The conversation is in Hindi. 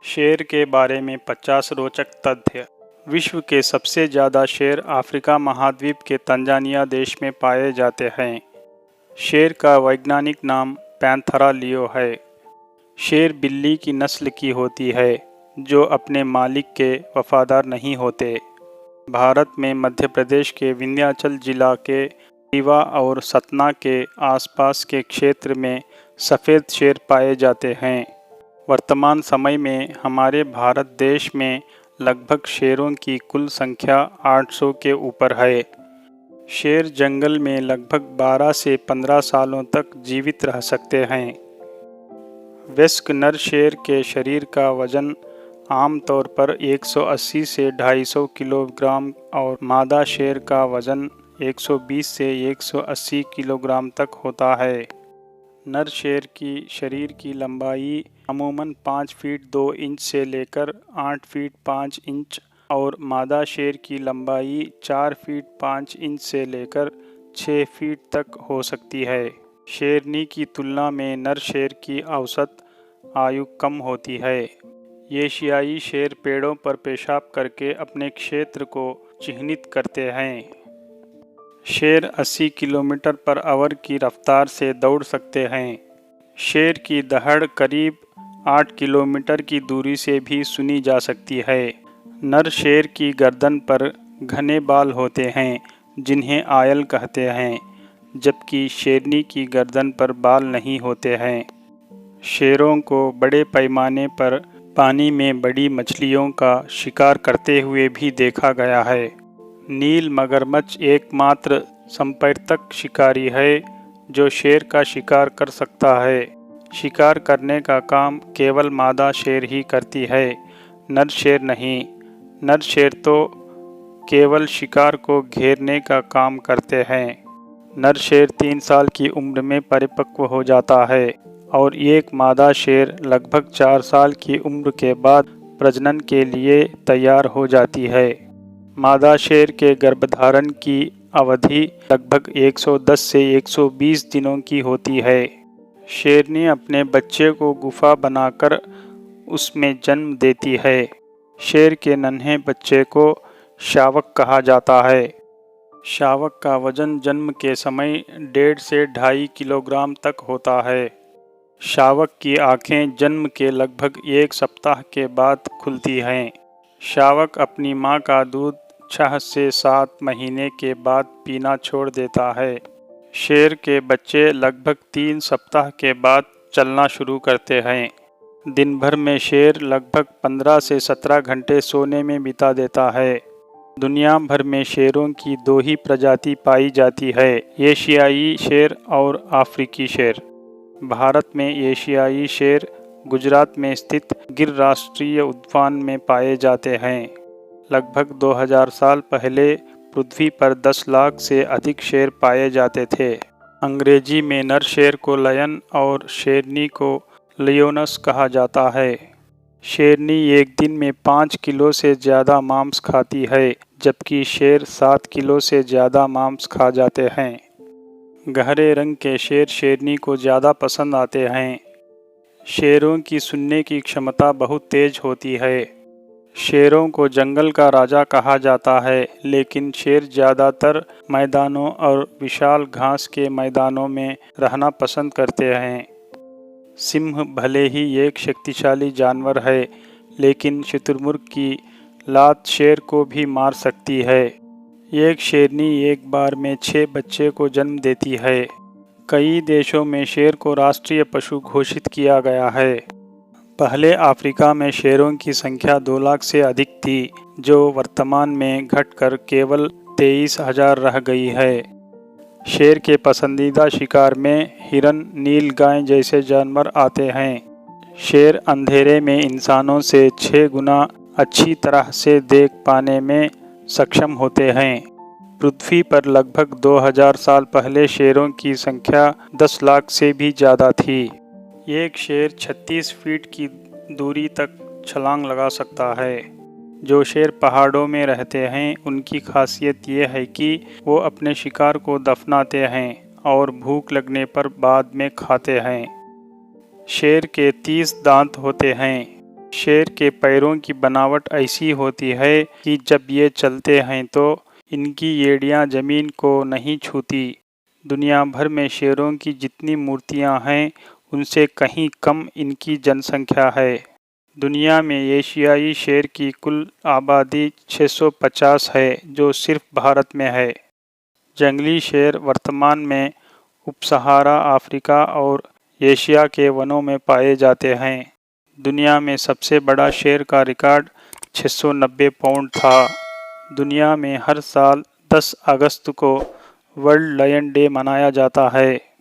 शेर के बारे में 50 रोचक तथ्य। विश्व के सबसे ज़्यादा शेर अफ्रीका महाद्वीप के तंजानिया देश में पाए जाते हैं। शेर का वैज्ञानिक नाम पैंथेरा लियो है। शेर बिल्ली की नस्ल की होती है जो अपने मालिक के वफादार नहीं होते। भारत में मध्य प्रदेश के विंध्याचल जिला के रीवा और सतना के आसपास के क्षेत्र में सफ़ेद शेर पाए जाते हैं। वर्तमान समय में हमारे भारत देश में लगभग शेरों की कुल संख्या 800 के ऊपर है। शेर जंगल में लगभग 12 से 15 सालों तक जीवित रह सकते हैं। वयस्क नर शेर के शरीर का वजन आमतौर पर 180 से 250 किलोग्राम और मादा शेर का वजन 120 से 180 किलोग्राम तक होता है। नर शेर की शरीर की लंबाई अमूमन 5 फीट 2 इंच से लेकर 8 फीट 5 इंच और मादा शेर की लंबाई 4 फीट 5 इंच से लेकर 6 फीट तक हो सकती है। शेरनी की तुलना में नर शेर की औसत आयु कम होती है। एशियाई शेर पेड़ों पर पेशाब करके अपने क्षेत्र को चिह्नित करते हैं। शेर 80 किलोमीटर पर आवर की रफ्तार से दौड़ सकते हैं। शेर की दहाड़ करीब 8 किलोमीटर की दूरी से भी सुनी जा सकती है। नर शेर की गर्दन पर घने बाल होते हैं जिन्हें आयल कहते हैं, जबकि शेरनी की गर्दन पर बाल नहीं होते हैं। शेरों को बड़े पैमाने पर पानी में बड़ी मछलियों का शिकार करते हुए भी देखा गया है। नील मगरमच्छ एकमात्र संपर्तक शिकारी है जो शेर का शिकार कर सकता है। शिकार करने का काम केवल मादा शेर ही करती है, नर शेर नहीं। नर शेर तो केवल शिकार को घेरने का काम करते हैं। नर शेर 3 साल की उम्र में परिपक्व हो जाता है और एक मादा शेर लगभग 4 साल की उम्र के बाद प्रजनन के लिए तैयार हो जाती है। मादा शेर के गर्भधारण की अवधि लगभग 110 से 120 दिनों की होती है। शेरनी अपने बच्चे को गुफा बनाकर उसमें जन्म देती है। शेर के नन्हे बच्चे को शावक कहा जाता है। शावक का वजन जन्म के समय 1.5 से 2.5 किलोग्राम तक होता है। शावक की आँखें जन्म के लगभग 1 सप्ताह के बाद खुलती हैं। शावक अपनी मां का दूध 6 से 7 महीने के बाद पीना छोड़ देता है। शेर के बच्चे लगभग 3 सप्ताह के बाद चलना शुरू करते हैं। दिन भर में शेर लगभग 15 से 17 घंटे सोने में बिता देता है। दुनिया भर में शेरों की 2 ही प्रजाति पाई जाती है, एशियाई शेर और अफ्रीकी शेर। भारत में एशियाई शेर गुजरात में स्थित गिर राष्ट्रीय उद्यान में पाए जाते हैं। लगभग 2000 साल पहले पृथ्वी पर 10 लाख से अधिक शेर पाए जाते थे। अंग्रेजी में नर शेर को लायन और शेरनी को लियोनस कहा जाता है। शेरनी एक दिन में 5 किलो से ज़्यादा मांस खाती है, जबकि शेर 7 किलो से ज़्यादा मांस खा जाते हैं। गहरे रंग के शेर शेरनी को ज़्यादा पसंद आते हैं। शेरों की सुनने की क्षमता बहुत तेज होती है। शेरों को जंगल का राजा कहा जाता है, लेकिन शेर ज़्यादातर मैदानों और विशाल घास के मैदानों में रहना पसंद करते हैं। सिंह भले ही एक शक्तिशाली जानवर है, लेकिन शुतुरमुर्ग की लात शेर को भी मार सकती है। एक शेरनी एक बार में 6 बच्चे को जन्म देती है। कई देशों में शेर को राष्ट्रीय पशु घोषित किया गया है। पहले अफ्रीका में शेरों की संख्या 2 लाख से अधिक थी, जो वर्तमान में घटकर केवल 23,000 रह गई है। शेर के पसंदीदा शिकार में हिरन, नीलगाय जैसे जानवर आते हैं। शेर अंधेरे में इंसानों से 6 गुना अच्छी तरह से देख पाने में सक्षम होते हैं। पृथ्वी पर लगभग 2000 साल पहले शेरों की संख्या 10 लाख से भी ज़्यादा थी। एक शेर 36 फीट की दूरी तक छलांग लगा सकता है। जो शेर पहाड़ों में रहते हैं उनकी खासियत ये है कि वो अपने शिकार को दफनाते हैं और भूख लगने पर बाद में खाते हैं। शेर के 30 दांत होते हैं। शेर के पैरों की बनावट ऐसी होती है कि जब ये चलते हैं तो इनकी एड़ियाँ जमीन को नहीं छूती। दुनिया भर में शेरों की जितनी मूर्तियाँ हैं उनसे कहीं कम इनकी जनसंख्या है। दुनिया में एशियाई शेर की कुल आबादी 650 है जो सिर्फ भारत में है। जंगली शेर वर्तमान में उपसहारा अफ्रीका और एशिया के वनों में पाए जाते हैं। दुनिया में सबसे बड़ा शेर का रिकॉर्ड 690 पाउंड था। दुनिया में हर साल 10 अगस्त को वर्ल्ड लायन डे मनाया जाता है।